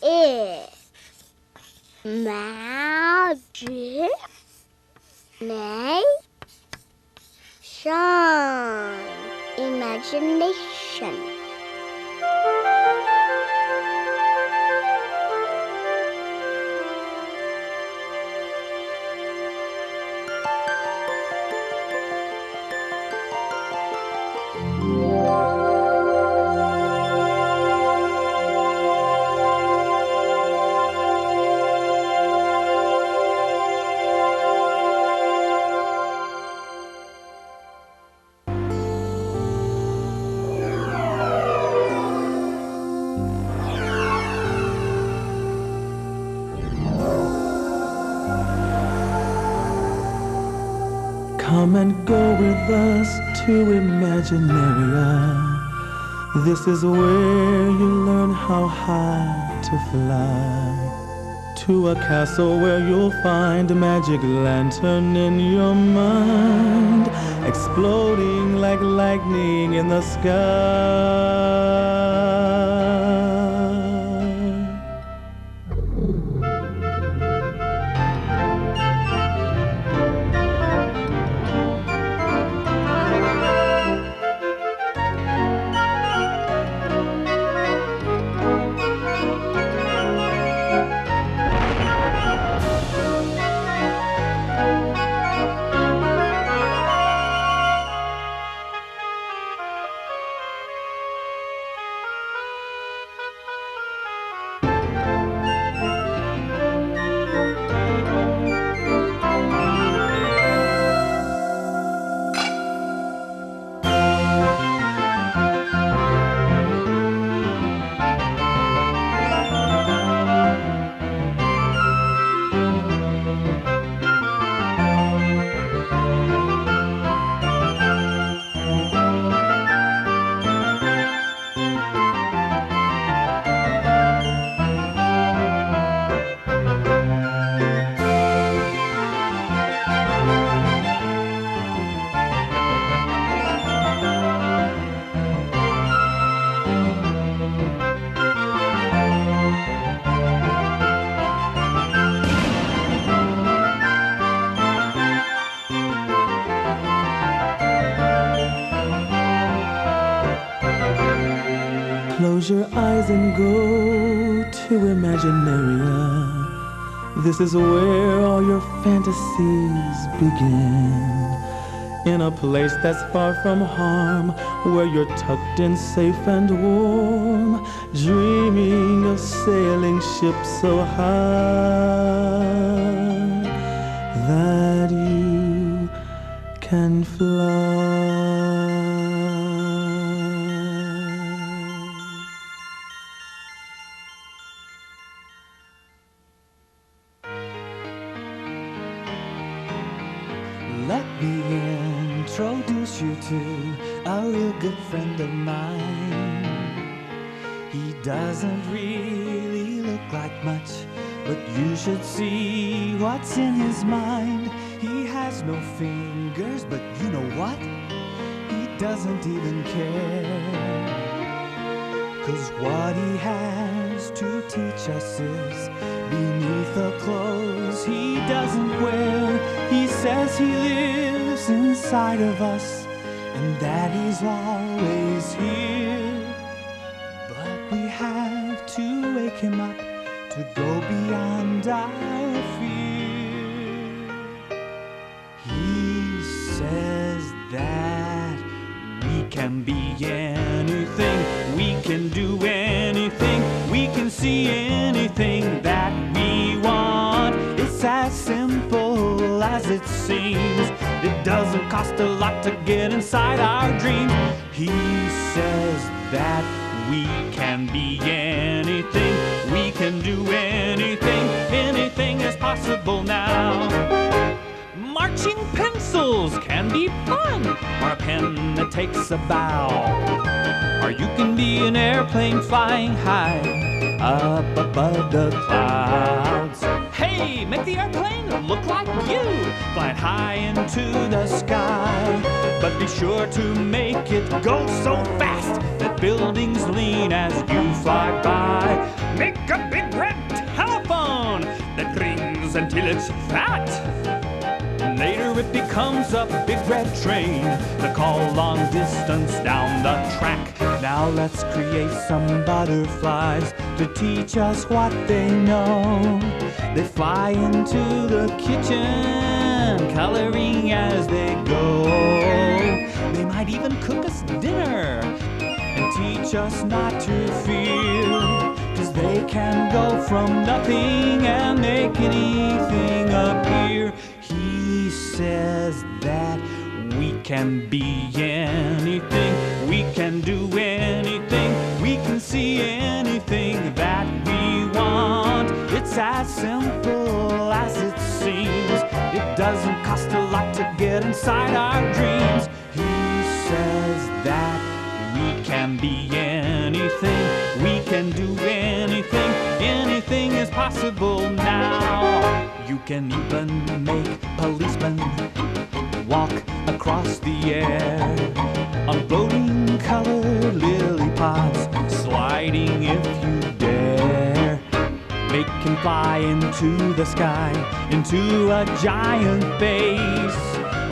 is magic imagination. Come and go with us to Imaginaria. This is where you learn how high to fly. To a castle where you'll find a magic lantern in your mind, exploding like lightning in the sky. Close your eyes and go to Imaginaria. This is where all your fantasies begin. In a place that's far from harm, where you're tucked in safe and warm, dreaming of sailing ships so high that you can fly. Let me introduce you to a real good friend of mine. He doesn't really look like much, but you should see what's in his mind. He has no fingers, but you know what? He doesn't even care. 'Cause what he has to teach us is beneath the clothes he doesn't wear. He says he lives inside of us and that he's always here. But we have to wake him up to go beyond our fear. He says that we can be anything, we can do anything, we can see anything that we want. It's as simple as it seems. It doesn't cost a lot to get inside our dreams. He says that we can be anything, we can do anything, anything is possible now. Marching pencils can be fun, or a pen that takes a bow. Or you can be an airplane flying high up above the clouds. Hey, make the airplane look like you, flying high into the sky. But be sure to make it go so fast that buildings lean as you fly by. Make a big it's fat. Later it becomes a big red train to call long distance down the track. Now let's create some butterflies to teach us what they know. They fly into the kitchen, coloring as they go. They might even cook us dinner and teach us not to fear, 'cause they can go from nothing and make anything appear. He says that we can be anything, we can do anything, we can see anything that we want. It's as simple as it seems. It doesn't cost a lot to get inside our dreams. He says that we can be anything, we can do anything, anything is possible now. You can even make policemen walk across the air on floating colored lily pods, sliding if you dare. Make him fly into the sky, into a giant vase,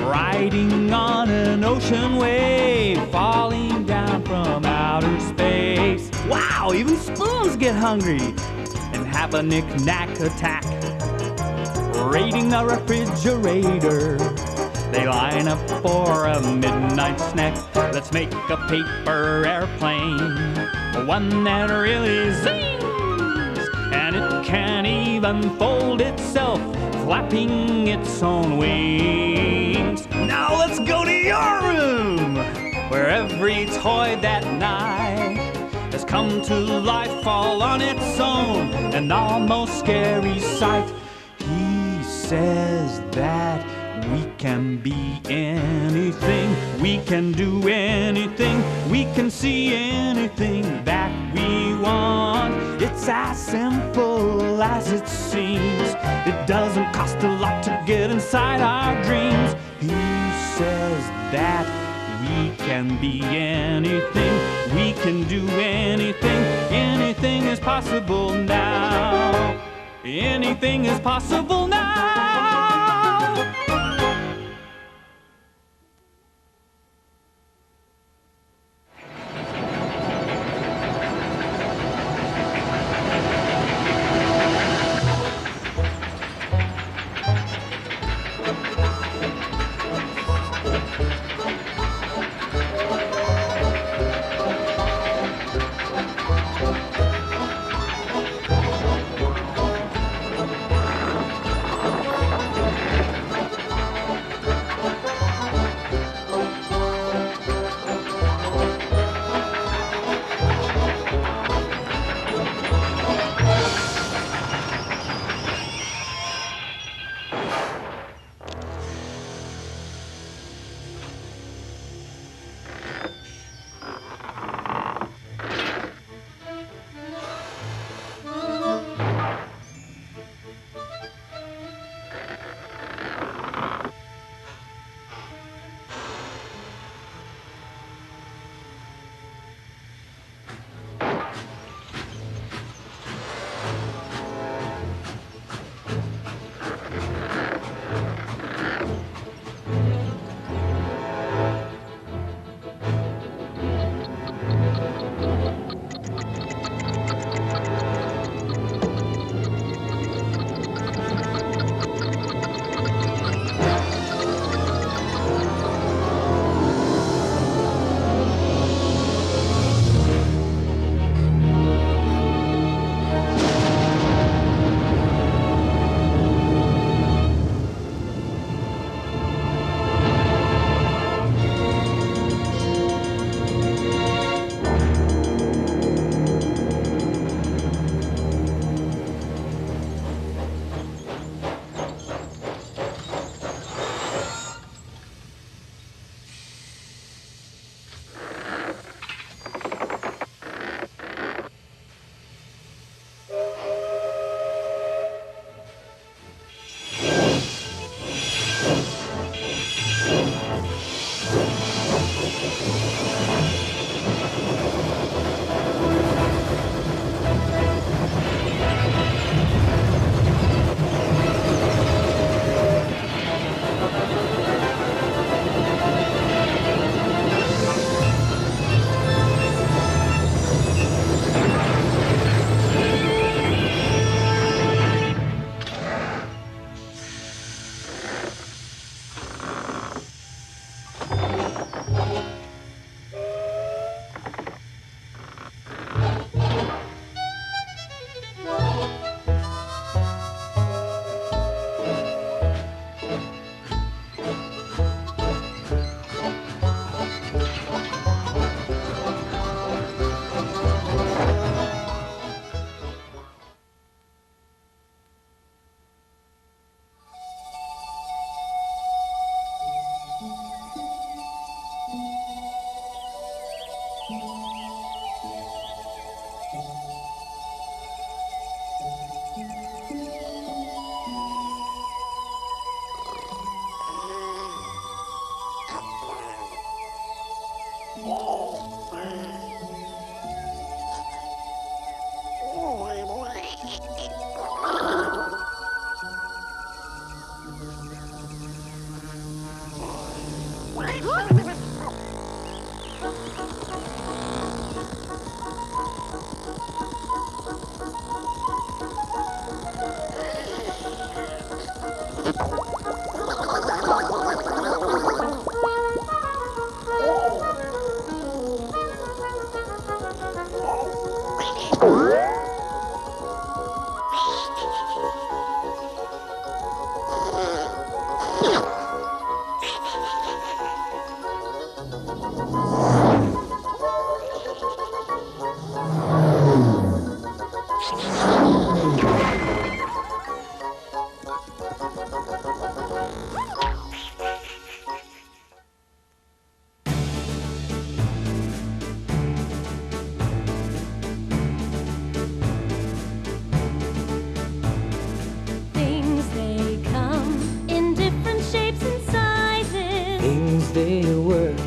riding on an ocean wave, falling down from outer space. Wow, even spoons get hungry and have a knick-knack attack. Raiding the refrigerator, they line up for a midnight snack. Let's make a paper airplane, one that really zings, and it can even fold itself, flapping its own wings. Now let's go to your room, where every toy that night has come to life all on its own, an almost scary sight. He says that we can be anything, we can do anything, we can see anything that we want. It's as simple as it seems. It doesn't cost a lot to get inside our dreams. He says that we can be anything, we can do anything, anything is possible now. Anything is possible now. Things they come in different shapes and sizes. Things they work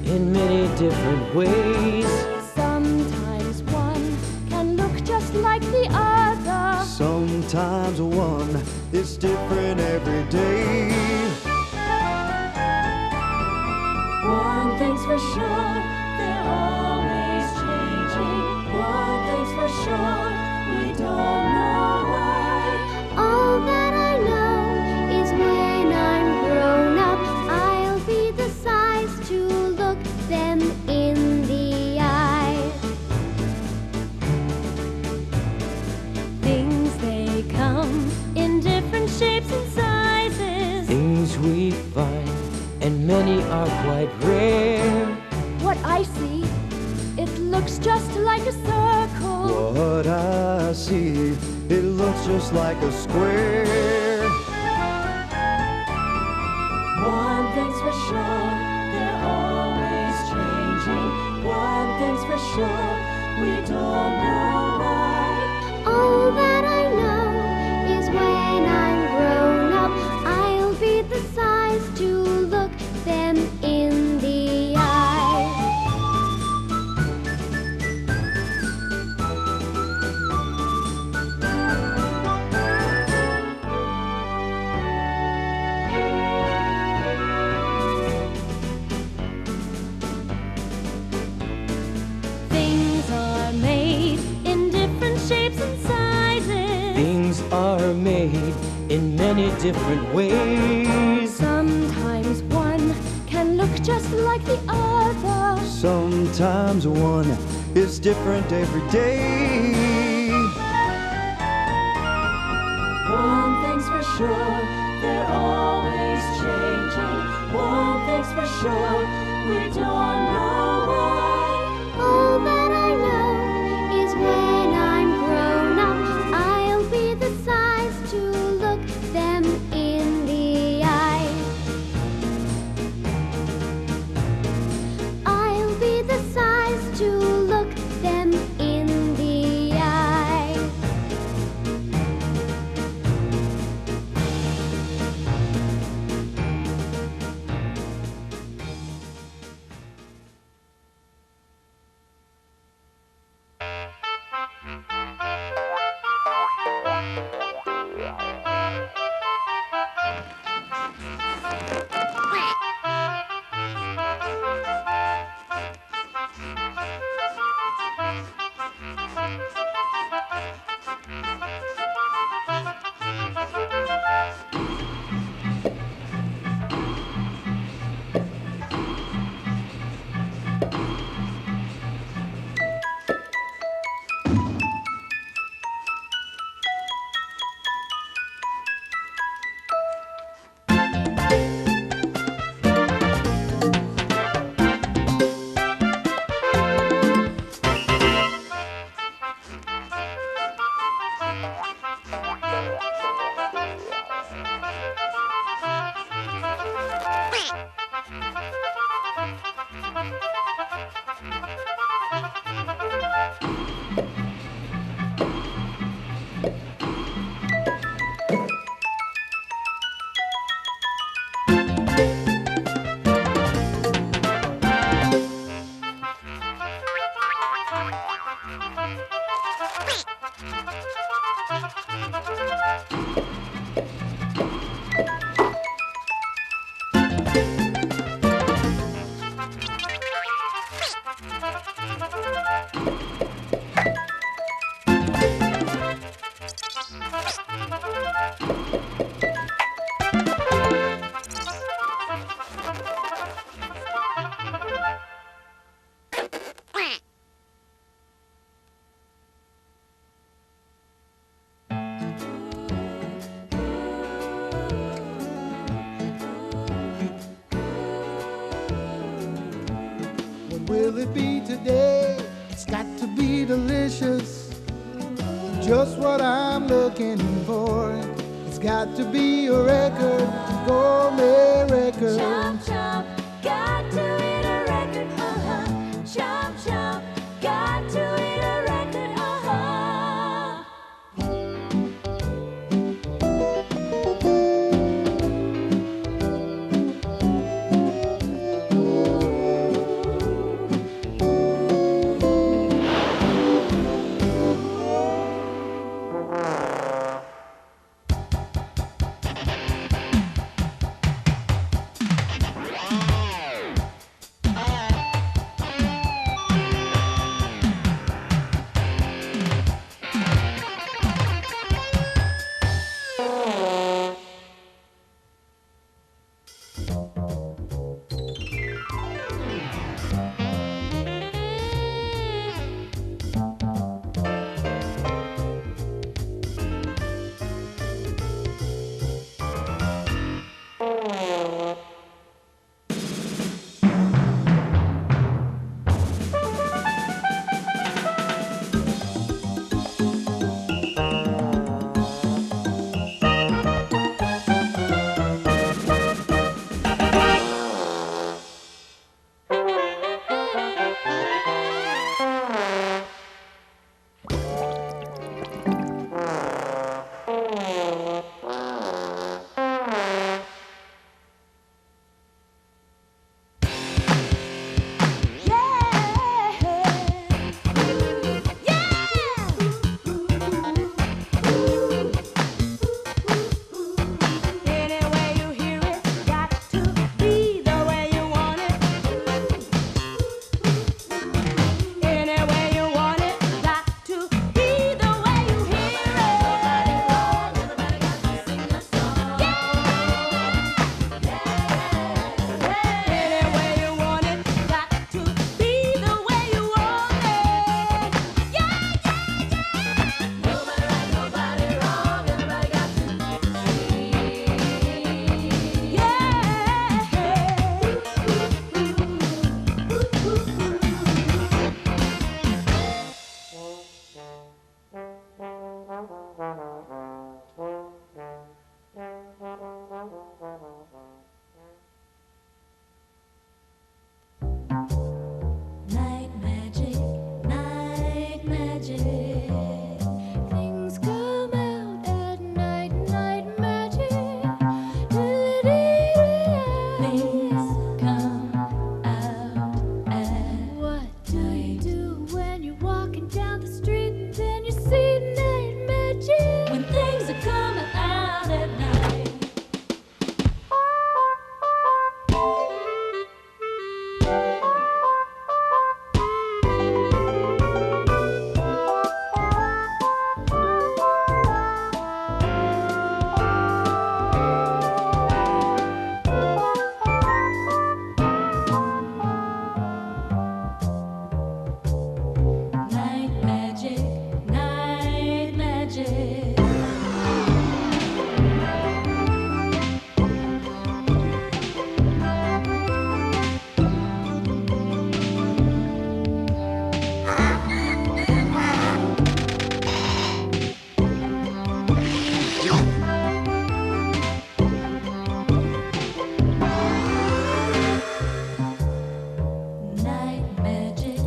in many different ways. Sometimes one can look just like the other. Sometimes one is different every day. One thing's for sure, they're always changing. One thing's for sure, we don't know why. All that I know is when I'm grown up, I'll be the size to look them in the eye. Things they come in different shapes and sizes. Things we find, and many are quite rare. What I see, it looks just like a circle. What I see, it looks just like a square. One thing's for sure, they're always changing. One thing's for sure, we don't know why. All that I know is when I'm grown up, I'll be the size to look them in the eye. Things are made in different shapes and sizes. Things are made in many different ways. Sometimes one can look just like the other. Sometimes one is different every day. One thing's for sure, they're always changing. One thing's for sure, we don't know why. All that I know is when I'm grown up, I'll be the size to look them in the eye. I'll be the size to look them in the eye. What will it be today? It's got to be delicious. Just what I'm looking for. It's got to be a record, gourmet record. Chop, chop, got to eat a record, Chop, chop, got to eat a record, Night magic, night magic. Things come out at night, night magic. Things come out at What do you do when you're walking down the street and then you see night magic? when things are coming out at night. Night magic, night magic. Night magic,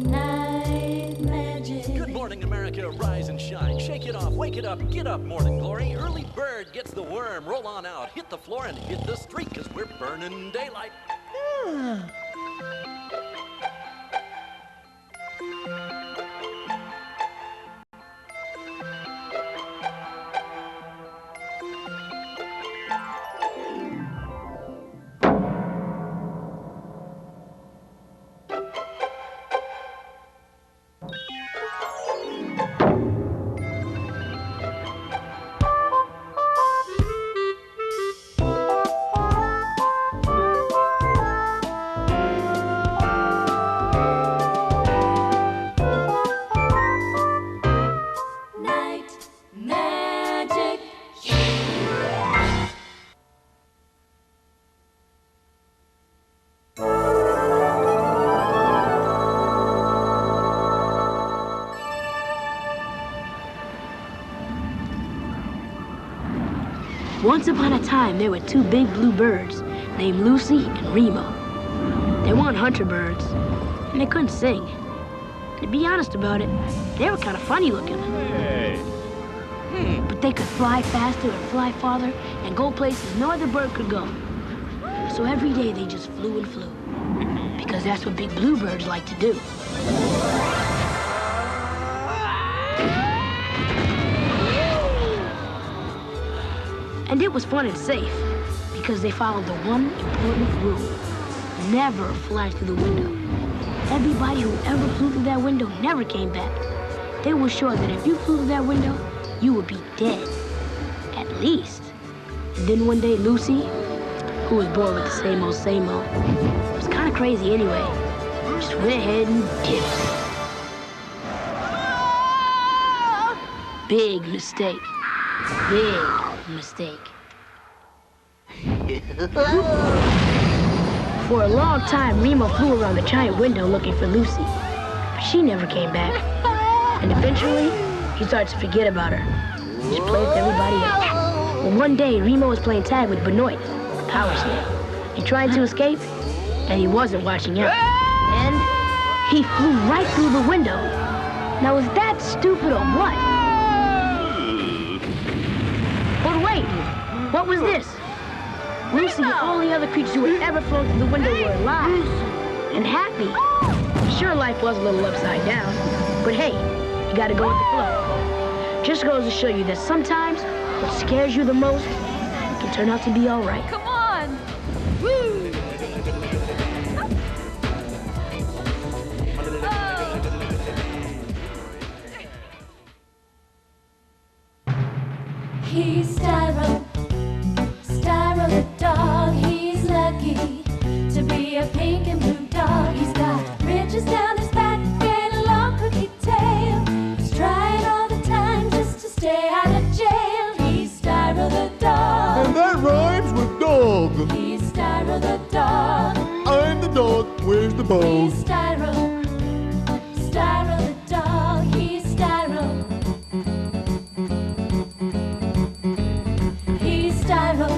night magic. Good morning, America. Rise and shine. Shake it off. Wake it up. Get up, morning glory. Early bird gets the worm. Roll on out. Hit the floor and hit the street because we're burning daylight. Once upon a time, there were two big blue birds named Lucy and Remo. They weren't hunter birds, and they couldn't sing. To be honest about it, they were kind of funny looking. But they could fly faster and fly farther and go places no other bird could go. So every day they just flew and flew, because that's what big bluebirds like to do. And it was fun and safe, because they followed the one important rule: never fly through the window. Everybody who ever flew through that window never came back. They were sure that if you flew through that window, you would be dead, at least. And then one day, Lucy, who was born with the same old, was kind of crazy anyway, just went ahead and did it. Big mistake. Big mistake. For a long time, Remo flew around the giant window looking for Lucy, but she never came back. And eventually, he started to forget about her. Just played with everybody else. Well, one day, Remo was playing tag with Benoit, the power snail. He tried to escape, and he wasn't watching out. And he flew right through the window. Now, was that stupid or what? But wait, what was this? Lucy and all the other creatures who had ever flown through the window were alive and happy. Sure, life was a little upside down, but hey, you gotta go with the flow. Just goes to show you that sometimes what scares you the most can turn out to be all right. Come on! Woo! He's Styro, Styro the dog. He's lucky to be a pink and blue dog. He's got ridges down his back and a long crooked tail. He's trying all the time just to stay out of jail. He's Styro the dog. And that rhymes with dog. He's Styro the dog. I'm the dog. Where's the bone? He's Styro, Styro the dog. He's Styro. He's Styro,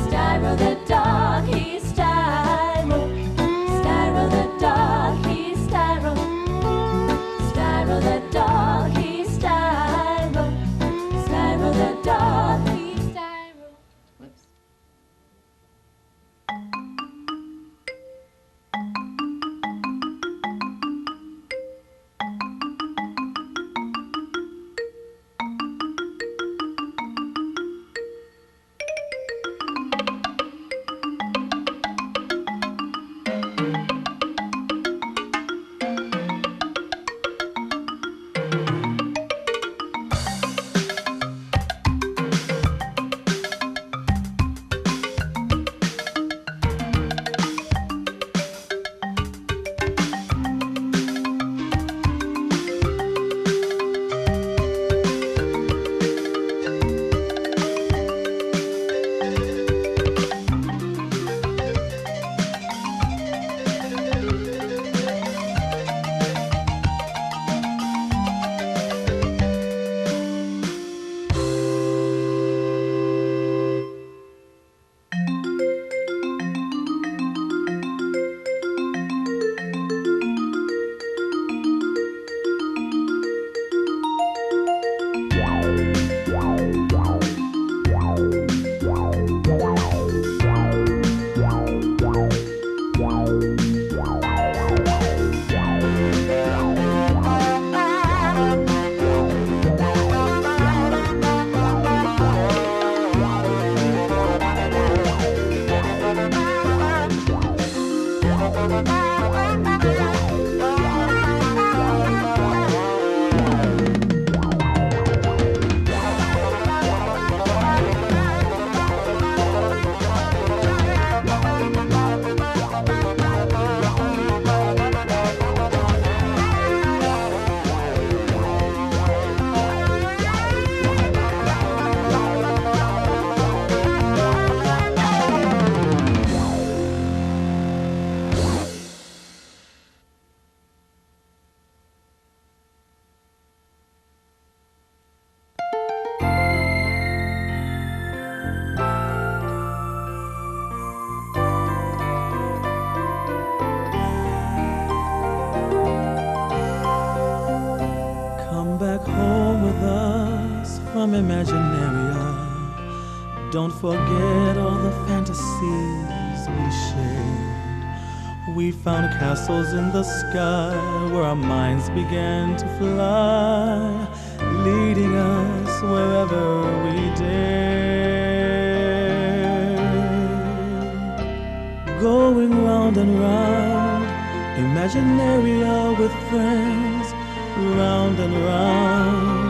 Styro the dog. He's Styro, Styro the dog. He's Styro, Styro the dog. He's Styro, Styro the dog. He's Styro. Whoops. from Imaginaria. Don't forget all the fantasies we shared. We found castles in the sky where our minds began to fly, leading us wherever we dared. Going round and round, Imaginaria with friends, round and round.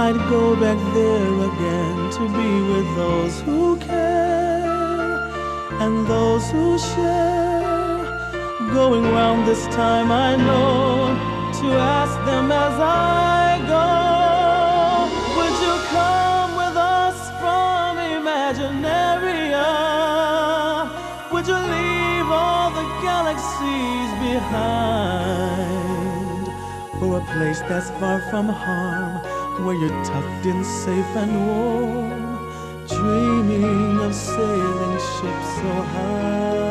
I'd go back there again to be with those who care and those who share. Going round this time, I know, to ask them as I go, would you come with us from Imaginaria? Would you leave all the galaxies behind for a place that's far from harm, where you're tucked in safe and warm, dreaming of sailing ships so high?